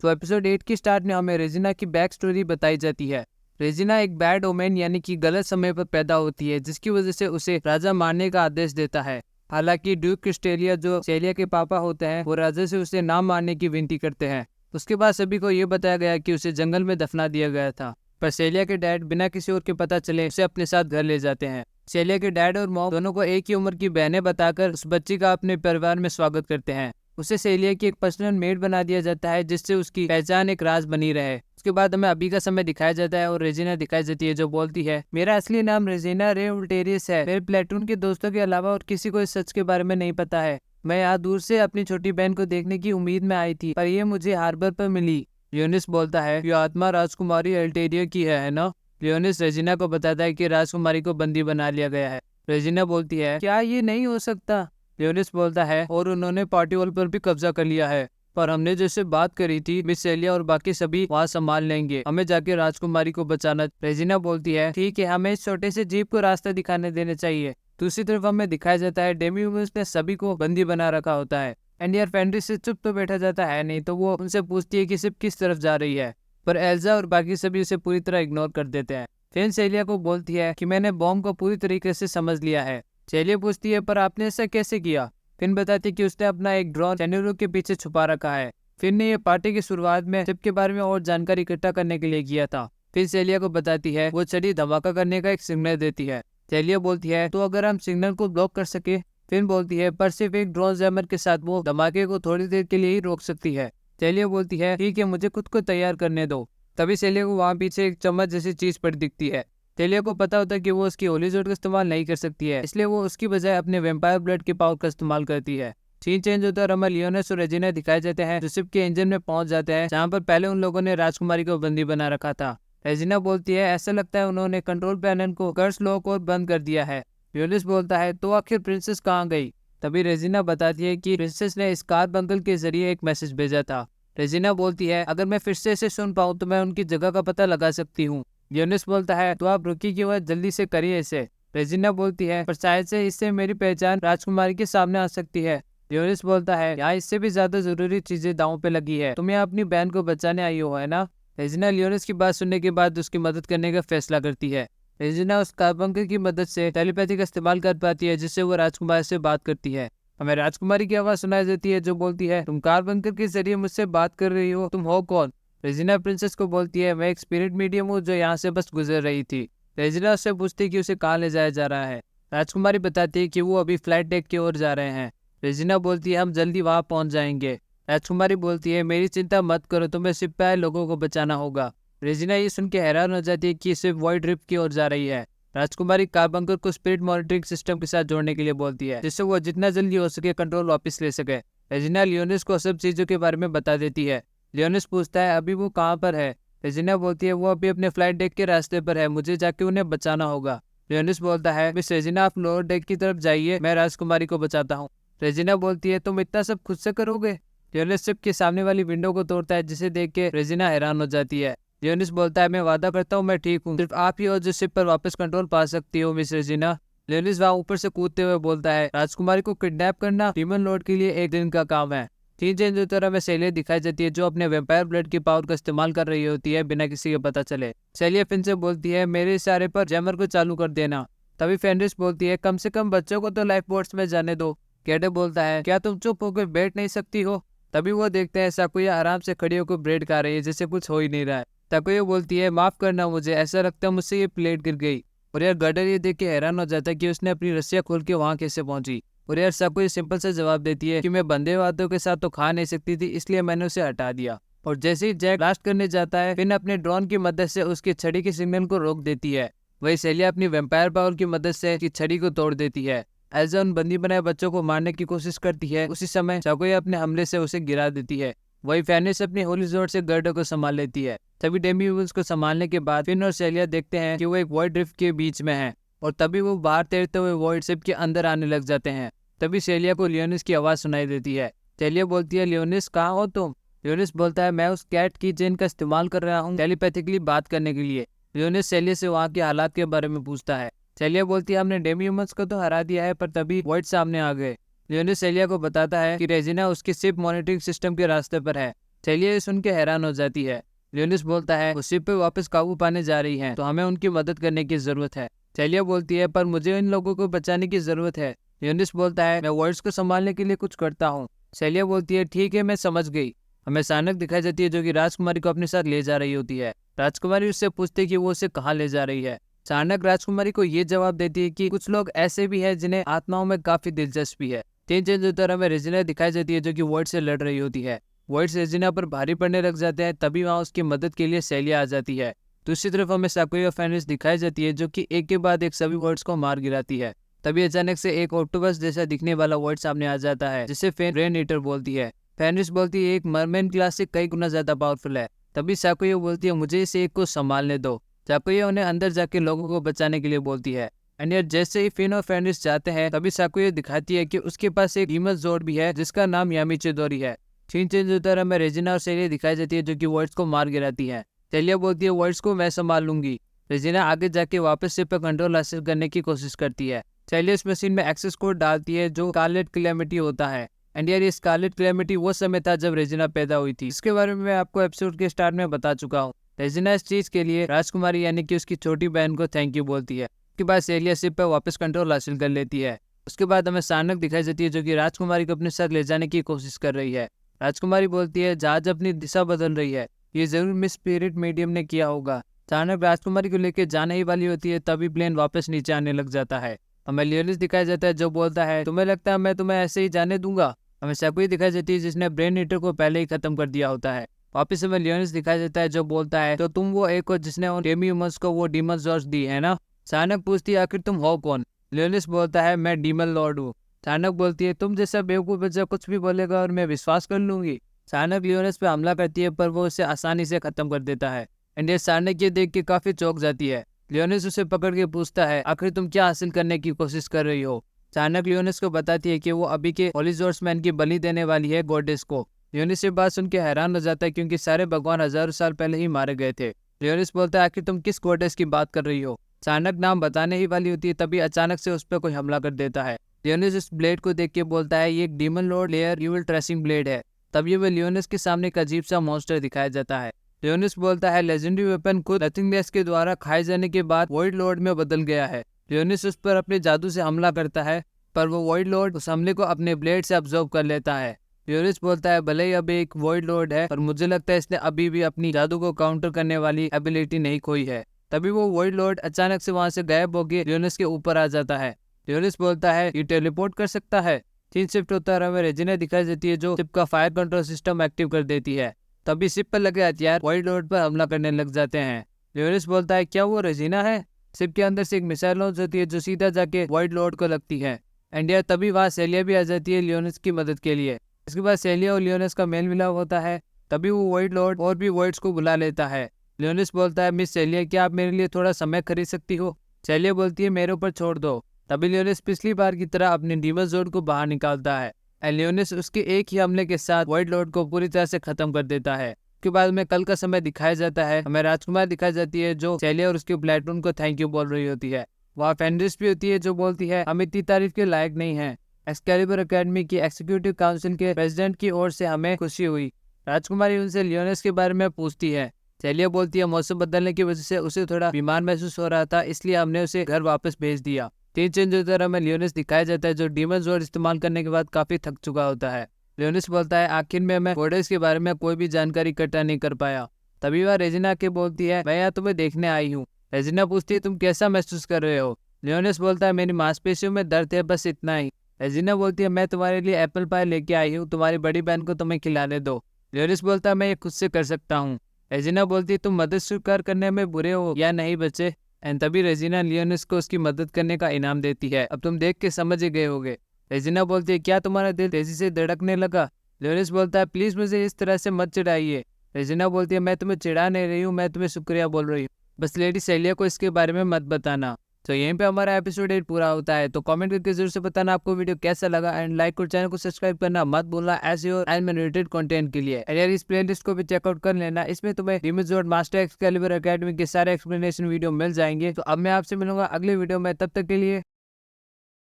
तो एपिसोड 8 की स्टार्ट में हमें रेजिना की बैक स्टोरी बताई जाती है। रेजिना एक बैड ओमेन यानी कि गलत समय पर पैदा होती है, जिसकी वजह से उसे राजा मारने का आदेश देता है। हालांकि ड्यूक क्रिस्टेलिया जो सेलिया के पापा होते हैं, वो राजा से उसे ना मारने की विनती करते हैं। उसके बाद सभी को ये बताया गया कि उसे जंगल में दफना दिया गया था, पर सेलिया के डैड बिना किसी और के पता चले उसे अपने साथ घर ले जाते हैं। सेलिया के डैड और मॉम दोनों को एक ही उम्र की बहनें बताकर उस बच्ची का अपने परिवार में स्वागत करते हैं। उसे सेलिया की एक पर्सनल मेड बना दिया जाता है, जिससे उसकी पहचान एक राज बनी रहे। उसके बाद हमें अभी का समय दिखाया जाता है और रेजिना दिखाई जाती है, जो बोलती है, मेरा असली नाम रेजिना रे उल्टेरियस है। मेरे प्लेटून के दोस्तों के अलावा और किसी को इस सच के बारे में नहीं पता है। मैं यहाँ दूर से अपनी छोटी बहन को देखने की उम्मीद में आई थी, पर ये मुझे हार्बर पर मिली। लियोनिस बोलता है, ये आत्मा राजकुमारी अल्टेरिया की है ना? लियोनिस रेजिना को बताता है कि राजकुमारी को बंदी बना लिया गया है। रेजिना बोलती है, क्या ये नहीं हो सकता? लियोनिस बोलता है, और उन्होंने पार्टी हॉल पर भी कब्जा कर लिया है, पर हमने जैसे बात करी थी, मिस सेलिया और बाकी सभी वहाँ संभाल लेंगे। हमें जाके राजकुमारी को बचाना। रेजिना बोलती है, ठीक है, हमें इस छोटे से जीप को रास्ता दिखाने देने चाहिए। दूसरी तरफ हमें दिखाया जाता है डेमी ह्यूमन्स ने सभी को बंदी बना रखा होता है। एंड यार फेंड्रिस से चुप तो बैठा जाता है नहीं, तो वो उनसे पूछती है कि सिर्फ किस तरफ जा रही है, पर एल्जा और बाकी सभी उसे पूरी तरह इग्नोर कर देते हैं। फिर सेलिया को बोलती है कि मैंने बॉम्ब को पूरी तरीके से समझ लिया है। सेलिया पूछती है, पर आपने ऐसा कैसे किया? फिन बताती कि उसने अपना एक ड्रोन चैनलों के पीछे छुपा रखा है। फिन ने ये पार्टी की शुरुआत में चिप के बारे में और जानकारी इकट्ठा करने के लिए किया था। फिर सेलिया को बताती है, वो छड़ी धमाका करने का एक सिग्नल देती है। सेलिया बोलती है, तो अगर हम सिग्नल को ब्लॉक कर सके? फिन बोलती है, पर सिर्फ एक ड्रोन जैमर के साथ वो धमाके को थोड़ी देर के लिए ही रोक सकती है। सेलिया बोलती है, ठीक है, मुझे खुद को तैयार करने दो। तभी सेलिया को वहाँ पीछे एक चम्मच जैसी चीज पड़ दिखती है। सेलिया को पता होता है कि वो उसकी होली जोट का इस्तेमाल नहीं कर सकती है, इसलिए वो उसकी बजाय अपने वेम्पायर ब्लड के पावर का इस्तेमाल करती है। सीन चेंज होता है और हमें लियोनिस और रेजिना दिखाए जाते हैं, जो शिप के इंजन में पहुंच जाते हैं, जहां पर पहले उन लोगों ने राजकुमारी को बंदी बना रखा था। रेजिना बोलती है, ऐसा लगता है उन्होंने कंट्रोल पैनल को कर्स लॉक और बंद कर दिया है। लियोनिस बोलता है, तो आखिर प्रिंसेस कहाँ गई? तभी रेजिना बताती है कि प्रिंसेस ने स्कार बंगल के जरिए एक मैसेज भेजा था। रेजिना बोलती है, अगर मैं फिर से इसे सुन पाऊँ तो मैं उनकी जगह का पता लगा सकती हूँ। लियोनिस बोलता है, तो आप रुकी क्यों है, जल्दी से करिए इसे। रेजिना बोलती है, पर शायद से इससे मेरी पहचान राजकुमारी के सामने आ सकती है। लियोनिस बोलता है, यहाँ इससे भी ज्यादा जरूरी चीजें दांव पे लगी है, तुम यहाँ अपनी बहन को बचाने आई हो, है ना? रेजिना लियोनिस की बात सुनने के बाद उसकी मदद करने का फैसला करती है। रेजिना उस कार्बंकर की मदद से टेलीपैथी का इस्तेमाल कर पाती है, जिससे वो राजकुमारी से बात करती है। हमें राजकुमारी की आवाज सुनाई देती है, जो बोलती है, तुम कार्बंकर के जरिए मुझसे बात कर रही हो, तुम हो कौन? रेजिना प्रिंसेस को बोलती है, मैं एक स्पिरिट मीडियम हूँ जो यहाँ से बस गुजर रही थी। रेजिना उससे पूछती है कि उसे कहाँ ले जाया जा रहा है। राजकुमारी बताती है कि वो अभी फ्लाइट डेक की ओर जा रहे हैं। रेजिना बोलती है, हम जल्दी वहाँ पहुँच जाएंगे। राजकुमारी बोलती है, मेरी चिंता मत करो, तुम्हें शिप पे आए लोगों को बचाना होगा। रेजिना ये सुन के हैरान हो जाती है कि शिप वॉइड रिफ्ट की ओर जा रही है। राजकुमारी कार्बंकर को स्पिरिट मॉनिटरिंग सिस्टम के साथ जोड़ने के लिए बोलती है, जिससे वो जितना जल्दी हो सके कंट्रोल वापस ले सके। रेजिना लियोनिस को सब चीजों के बारे में बता देती है। लियोनिस पूछता है, अभी वो कहाँ पर है? रेजिना बोलती है, वो अभी अपने फ्लाइट डेक के रास्ते पर है, मुझे जाके उन्हें बचाना होगा। लियोनिस बोलता है, मिस रेजिना, आप लोअर डेक की तरफ जाइए, मैं राजकुमारी को बचाता हूँ। रेजिना बोलती है, तुम इतना सब खुद से करोगे? लियोनिस शिप के सामने वाली विंडो को तोड़ता है, जिसे देख के रेजिना हैरान हो जाती है। लियोनिस बोलता है, मैं वादा करता हूँ मैं ठीक हूँ, सिर्फ आप ही हो जो शिप पर वापस कंट्रोल पा सकती हो, मिस रेजिना। लियोनिस वहाँ ऊपर से कूदते हुए बोलता है, राजकुमारी को किडनैप करना डीमन लॉर्ड के लिए एक दिन का काम है। सीन चेंज होते और हमें सेलिया दिखाई जाती है, जो अपने वेम्पायर ब्लड की पावर का इस्तेमाल कर रही होती है बिना किसी के पता चले। सेलिया फिन से बोलती है, मेरे इशारे पर जैमर को चालू कर देना। तभी फेंड्रिस बोलती है, कम से कम बच्चों को तो लाइफ बोट्स में जाने दो। कैडे बोलता है, क्या तुम चुप होकर बैठ नहीं सकती हो? तभी वो देखते हैं साकुया आराम से खड़ी होकर ब्रेड खा रही है, जैसे कुछ हो ही नहीं रहा है। साकुया बोलती है, माफ करना मुझे, ऐसा लगता है मुझसे ये प्लेट गिर गई। और यार गडर ये देख के हैरान हो जाता है कि उसने अपनी रस्सियां खोल के वहां कैसे पहुंची। और यार साकुया सिंपल से जवाब देती है कि मैं बंदे वादों के साथ तो खा नहीं सकती थी, इसलिए मैंने उसे हटा दिया। और जैसे ही जैक ब्लास्ट करने जाता है, फिन अपने ड्रोन की मदद से उसकी छड़ी के सिग्नल को रोक देती है। वही सेलिया अपनी वेम्पायर पावर की मदद से उसकी छड़ी को तोड़ देती है। एल्जा उन बंदी बनाए बच्चों को मारने की कोशिश करती है, उसी समय साकुया अपने हमले से उसे गिरा देती है। वही फेनिस अपनी होली जोर से गर्डो को संभाल लेती है। तभी डेमी ह्यूमन्स को संभालने के बाद फिन और सेलिया देखते हैं कि वो एक वॉइड ड्रिफ्ट के बीच में है, और तभी वो बाहर तैरते हुए वॉइड शिप के अंदर आने लग जाते हैं। तभी सेलिया को लियोनिस की आवाज सुनाई देती है। सेलिया बोलती है, लियोनिस कहाँ हो तुम? लियोनिस बोलता है, मैं उस कैट की चेन का इस्तेमाल कर रहा हूँ टेलीपैथिकली बात करने के लिए। लियोनिस सेलिया से वहाँ के हालात के बारे में पूछता है। सेलिया बोलती है, हमने डेमी ह्यूमन्स को तो हरा दिया है, पर तभी वॉइड सामने आ गए। लियोनिस सेलिया को बताता है कि रेजिना उसकी शिप मॉनिटरिंग सिस्टम के रास्ते पर है। सेलिया ये सुन के हैरान हो जाती है। लियोनिस बोलता है वो शिप पे वापस काबू पाने जा रही हैं, तो हमें उनकी मदद करने की जरूरत है। सेलिया बोलती है पर मुझे इन लोगों को बचाने की जरूरत है। लियोनिस बोलता है मैं वर्ड्स को संभालने के लिए कुछ करता हूँ। सेलिया बोलती है ठीक है, मैं समझ गई। हमें अचानक दिखाई जाती है जो कि राजकुमारी को अपने साथ ले जा रही होती है। राजकुमारी उससे पूछती है कि वो उसे कहाँ ले जा रही है। अचानक राजकुमारी को ये जवाब देती है कि कुछ लोग ऐसे भी हैं जिन्हें आत्माओं में काफी दिलचस्पी है। तीन चेंज होकर हमें रेजिना दिखाई जाती है जो कि वर्ड से लड़ रही होती है। वर्ड्स रेजिना पर भारी पड़ने लग जाते हैं, तभी वहाँ उसकी मदद के लिए सेलिया आ जाती है। दूसरी तरफ हमें साकुया फेनिस दिखाई जाती है जो कि एक के बाद एक सभी वर्ड्स को मार गिराती है। तभी अचानक से एक ऑक्टोपस जैसा दिखने वाला वर्ड सामने आ जाता है जिसे ब्रेन ईटर बोलती है। फेनिस बोलती है एक मरमैन क्लास से कई गुना ज्यादा पावरफुल है। तभी साकुया बोलती है मुझे इस एक को संभालने दो। साकुया उन्हें अंदर जाके लोगों को बचाने के लिए बोलती है। एंड यार जैसे ही फिन और फेनिस जाते हैं तभी साकुया दिखाती है कि उसके पास एक डीमन जोड भी है जिसका नाम यामिचेदोरी है। सीन चेंज होता है, हमें रेजिना और सेलिया दिखाई जाती है जो कि वर्ड्स को मार गिराती है। सेलिया बोलती है वर्ड्स को मैं संभाल लूंगी। रेजिना आगे जाके वापस शिप पर कंट्रोल हासिल करने की कोशिश करती है। सेलिया इस मशीन में एक्सेस कोड डालती है जो स्कारलेट कैलेमिटी होता है। एंड यार ये स्कारलेट कैलेमिटी वो समय था जब रेजिना पैदा हुई थी। इसके बारे में मैं आपको एपिसोड के स्टार्ट में बता चुका हूँ। रेजिना इस चीज के लिए राजकुमारी यानी कि उसकी छोटी बहन को थैंक यू बोलती है। उसके बाद सेलिया शिप पर वापस कंट्रोल हासिल कर लेती है। उसके बाद हमें सानक दिखाई जाती है जो कि राजकुमारी को अपने साथ ले जाने की कोशिश कर रही है। राजकुमारी बोलती है जहाज अपनी दिशा बदल रही है, ये जरूर मिस स्पिरिट मीडियम ने किया होगा। अचानक राजकुमारी को लेकर जाने ही वाली होती है, तभी प्लेन वापस नीचे आने लग जाता है। हमें लियोनिस दिखाया जाता है जो बोलता है तुम्हें लगता है मैं तुम्हें ऐसे ही जाने दूंगा। हमें साकुया दिखाई जाती है जिसने ब्रेन ईटर को पहले ही खत्म कर दिया होता है। वापिस हमें लियोनिस दिखाया जाता है जो बोलता है तो तुम वो एक हो जिसने उन डेमियम्स को वो डीमन जॉर्ज दी है ना। अचानक पूछती है आखिर तुम हो कौन। लियोनिस बोलता है मैं डीमन लॉर्ड हूँ। अचानक बोलती है तुम जैसा बेवकूफ बच्चा कुछ भी बोलेगा और मैं विश्वास कर लूंगी। अचानक लियोनिस पे हमला करती है पर वो उसे आसानी से खत्म कर देता है। एंड ये अचानक ये देख के काफी चौंक जाती है। लियोनिस उसे पकड़ के पूछता है आखिर तुम क्या हासिल करने की कोशिश कर रही हो। अचानक लियोनिस को बताती है कि वो अभी के होली जॉर्समैन की बलि देने वाली है गॉडेस को। लियोनिस ये बात सुन के हैरान हो जाता है क्योंकि सारे भगवान हजारों साल पहले ही मारे गए थे। लियोनिस बोलता है आखिर तुम किस गॉडेस की बात कर रही हो। अचानक नाम बताने ही वाली होती है, तभी अचानक से उस पर कोई हमला कर देता है। लियोनिस इस ब्लेड को देख के बोलता है ये एक demon Lord layer you'll tracing blade है। तभी वह लियोनिस के सामने एक अजीब सा मॉन्स्टर दिखाया जाता है। लियोनिस बोलता है लेजेंडरी वेपन खुद नथिंगनेस के द्वारा खाए जाने के बाद वॉइड लॉर्ड में बदल गया है। लियोनिस उस पर अपने जादू से हमला करता है पर वो वॉइड लॉर्ड उस हमले को अपने ब्लेड से अब्जॉर्व कर लेता है। लियोनिस बोलता है भले ही अब एक वॉइड लॉर्ड है पर मुझे लगता है इसने अभी भी अपनी जादू को काउंटर करने वाली एबिलिटी नहीं खोई है। तभी वो वॉइड लॉर्ड अचानक से वहां से गायब होकर लियोनिस के ऊपर आ जाता है। लियोनिस बोलता है ये टेलीपोर्ट कर सकता है। सीन शिफ्ट होता है, हमें रेजिना दिखाई देती है जो शिप का फायर कंट्रोल सिस्टम एक्टिव कर देती है। तभी शिप पर लगे हथियार वॉइड लॉर्ड पर हमला करने लग जाते हैं। लियोनिस बोलता है क्या वो रेजिना है। शिप के अंदर से एक मिसाइल लॉन्च होती है जो सीधा जाके वॉइड लॉर्ड को लगती है। एंड यार तभी वहाँ सेलिया भी आ जाती है लियोनिस की मदद के लिए। इसके बाद सेलिया और लियोनिस का मेल मिलाप होता है। तभी वो वॉइड लॉर्ड और भी वॉइड्स को बुला लेता है। लियोनिस बोलता है मिस सेलिया क्या आप मेरे लिए थोड़ा समय खरीद सकती हो। सेलिया बोलती है मेरे ऊपर छोड़ दो। तभी लियोनिस पिछली बार की तरह अपने डीमन जोड को बाहर निकालता है। लियोनिस उसके एक ही हमले के साथ वॉइड लॉर्ड को पूरी तरह से खत्म कर देता है। उसके बाद में कल का समय दिखाया जाता है। हमें राजकुमार दिखाई जाती है जो सेलिया और उसके प्लेटून को थैंक यू बोल रही होती है। वहाँ फेंड्रिस भी होती है जो बोलती है हम इतनी तारीफ के लायक नहीं है। एक्सकैलिबर एकेडमी की एग्जीक्यूटिव काउंसिल के प्रेसिडेंट की ओर से हमें खुशी हुई। राजकुमारी उनसे लियोनिस के बारे में पूछती है। सेलिया बोलती है मौसम बदलने की वजह से उसे थोड़ा बीमार महसूस हो रहा था, इसलिए हमने उसे घर वापस भेज दिया। तीन चेंज होता है, हमें लियोनिस दिखाया जाता है जो डीमन जोड इस्तेमाल करने के बाद काफी थक चुका होता है। लियोनिस बोलता है आखिर में मैं गॉडेस के बारे में कोई भी जानकारी इकट्ठा नहीं कर पाया। तभी वह रेजिना के बोलती है मैं यहाँ तुम्हें देखने आई हूँ। रेजिना पूछती है तुम कैसा महसूस कर रहे हो। लियोनिस बोलता है मेरी मांसपेशियों में दर्द है, बस इतना ही। रेजिना बोलती है मैं तुम्हारे लिए एप्पल पाई लेके आई हूँ, तुम्हारी बड़ी बहन को तुम्हें खिलाने दो। लियोनिस बोलता है मैं ये खुद से कर सकता हूँ। रेजिना बोलती है तुम मदद स्वीकार करने में बुरे हो या नहीं बच्चे। एंड तभी रेजिना लियोनिस को उसकी मदद करने का इनाम देती है। अब तुम देख के समझ ही गए होगे। रेजिना बोलती है क्या तुम्हारा दिल तेजी से धड़कने लगा। लियोनिस बोलता है प्लीज मुझे इस तरह से मत चिढ़ाइए। रेजिना बोलती है मैं तुम्हें चिढ़ा नहीं रही हूँ, मैं तुम्हें शुक्रिया बोल रही हूँ, बस लेडी सेलिया को इसके बारे में मत बताना। तो यहीं पे हमारा एपिसोड 8 पूरा होता है। तो कमेंट करके जरूर से बताना आपको वीडियो कैसा लगा एंड लाइक और चैनल को सब्सक्राइब करना मत भूलना ऐसे और एनिमे रिलेटेड कंटेंट के लिए। यार इस प्लेलिस्ट को भी चेकआउट कर लेना, इसमें तुम्हें डीमन जोड मास्टर एक्सकैलिबर एकेडमी के सारे एक्सप्लेनेशन वीडियो मिल जाएंगे। तो अब मैं आपसे मिलूंगा अगले वीडियो में, तब तक के लिए